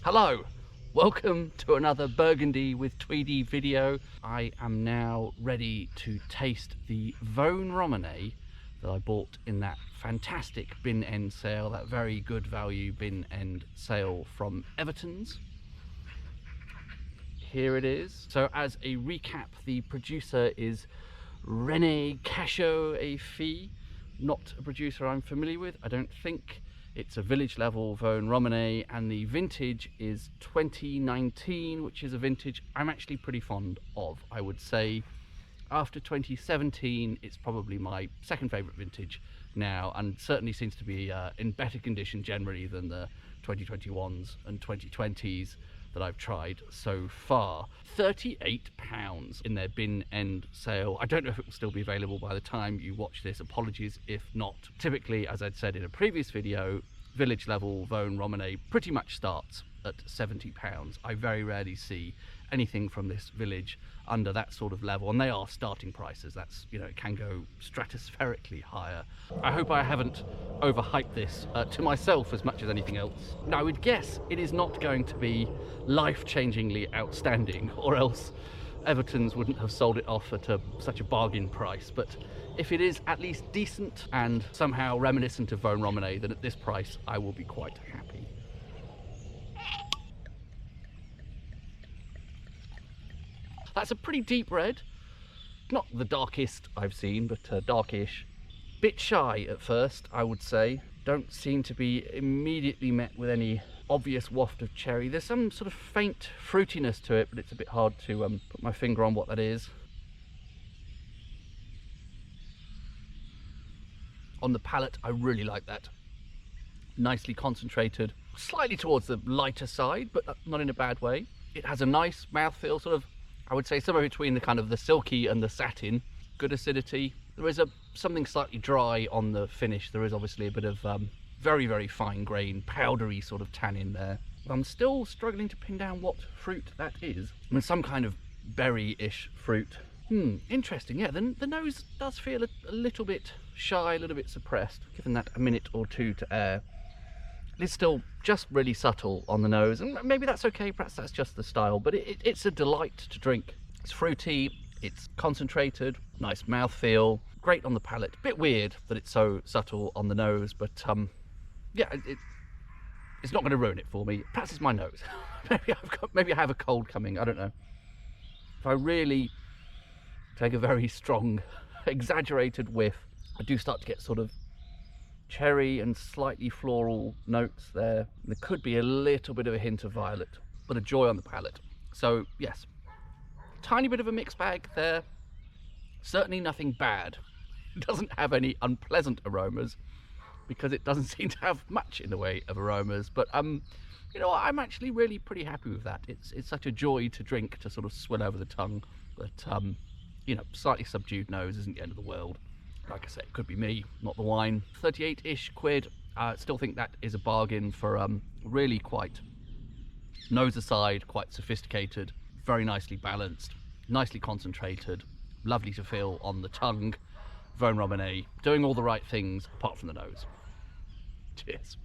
Hello, welcome to another Burgundy with Tweedy video. I am now ready to taste the Vosne Romane that I bought in that fantastic bin end sale, that very good value bin end sale from Evertons. Here it is. So as a recap, the producer is Rene, Cacheux, a fee. Not a producer I'm familiar with, I don't think. It's a village level Vosne Romane and the vintage is 2019, which is a vintage I'm actually pretty fond of. I would say after 2017 it's probably my second favourite vintage now, and certainly seems to be in better condition generally than the 2021s and 2020s that I've tried so far. £38 in their bin end sale. I don't know if it will still be available by the time you watch this, apologies if not. Typically, as I'd said in a previous video, village level Vosne Romane pretty much starts at £70. I very rarely see anything from this village under that sort of level, and they are starting prices. That's, you know, it can go stratospherically higher. I hope I haven't overhyped this to myself as much as anything else. Now, I would guess it is not going to be life-changingly outstanding, or else Evertons wouldn't have sold it off at such a bargain price, but if it is at least decent and somehow reminiscent of Vosne Romane, then at this price I will be quite happy. That's a pretty deep red, not the darkest I've seen, but darkish. Bit shy at first, I would say. Don't seem to be immediately met with any obvious waft of cherry. There's some sort of faint fruitiness to it, but it's a bit hard to put my finger on what that is. On the palate, I really like that. Nicely concentrated, slightly towards the lighter side, but not in a bad way. It has a nice mouthfeel, sort of, I would say somewhere between the kind of the silky and the satin. Good acidity. There is something slightly dry on the finish. There is obviously a bit of very, very fine grain, powdery sort of tannin there. I'm still struggling to pin down what fruit that is. I mean, some kind of berry-ish fruit. Interesting. Yeah, the nose does feel a little bit shy, a little bit suppressed. Given that a minute or two to air, it's still just really subtle on the nose, and maybe that's okay, perhaps that's just the style, but it's a delight to drink. It's fruity, it's concentrated, nice mouthfeel, great on the palate. Bit weird that it's so subtle on the nose, but yeah, it's not going to ruin it for me. Perhaps it's my nose. Maybe I have a cold coming, I don't know. If I really take a very strong, exaggerated whiff, I do start to get sort of cherry and slightly floral notes there. There could be a little bit of a hint of violet, but a joy on the palate. So yes, tiny bit of a mixed bag there. Certainly nothing bad. It doesn't have any unpleasant aromas because it doesn't seem to have much in the way of aromas, but you know, I'm actually really pretty happy with that. It's such a joy to drink, to sort of swill over the tongue, that you know, slightly subdued nose isn't the end of the world. Like I said, it could be me, not the wine. 38-ish quid. I still think that is a bargain for really quite nose aside, quite sophisticated, very nicely balanced, nicely concentrated, lovely to feel on the tongue. Vosne Romane, doing all the right things apart from the nose. Cheers.